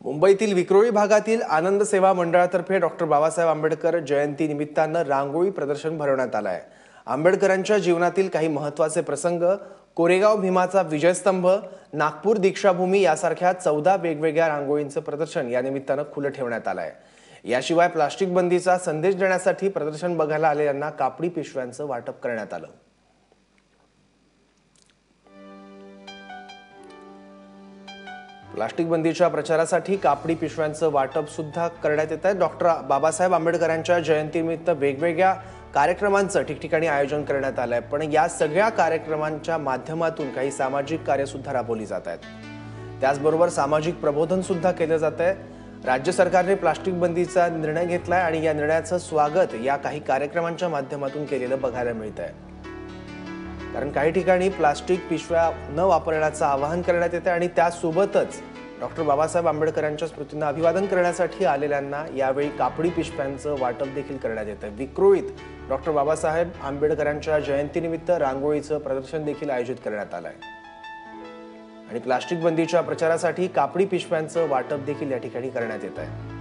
मुंबईतील विक्रोळी भागातील आनंद सेवा मंडळातर्फे डॉक्टर बाबासाहेब आंबेडकर जयंती निमित्तानं रांगोळी प्रदर्शन भरवण्यात आलं आहे। आंबेडकरांच्या जीवनातील काही महत्त्वाचे प्रसंग, कोरेगाव भीमाचा विजयस्तंभ, नागपूर दीक्षाभूमी यासारख्या 14 वेगवेगळ्या रांगोळींचं प्रदर्शन या निमित्तानं खुलं ठेवण्यात आलं आहे। याशिवाय प्लास्टिक बंदीचा संदेश देण्यासाठी प्रदर्शन बघायला आलेल्यांना कापडी पिशव्यांचं वाटप करण्यात आलं। प्लास्टिक बंदीच्या प्रचारासाठी कापडी पिशव्यांचं वाटप सुद्धा करण्यात येत आहे। डॉक्टर बाबासाहेब आंबेडकरांच्या जयंतीनिमित्त वेगवेगळ्या कार्यक्रमांचं ठिकठिकाणी आयोजन करण्यात आलंय, पण या सगळ्या कार्यक्रमांच्या माध्यमातून काही सामाजिक कार्य सुद्धा राबवली जात आहेत। त्याचबरोबर सामाजिक प्रबोधन सुद्धा केलं जात आहे। राज्य सरकारने प्लास्टिक बंदीचा निर्णय घेतलाय आणि या निर्णयाचं स्वागत या काही कार्यक्रमांच्या माध्यमातून केलेलं बघायला मिळत आहे। कारण काही ठिकाणी प्लास्टिक पिशव्या न वापरण्याचं आवाहन करण्यात येते आणि त्यासोबतच डॉक्टर बाबासाहेब आंबेडकरांच्या स्मृतींना अभिवादन करण्यासाठी आलेल्यांना यावेळी कापडी पिशव्यांचं वाटप देखील करण्यात येतं। विक्रोळीत डॉक्टर बाबासाहेब आंबेडकरांच्या जयंतीनिमित्त रांगोळीचं प्रदर्शन देखील आयोजित करण्यात आलं आहे आणि प्लास्टिक बंदीच्या प्रचारासाठी कापडी पिशव्यांचं वाटप देखील या ठिकाणी करण्यात येत आहे।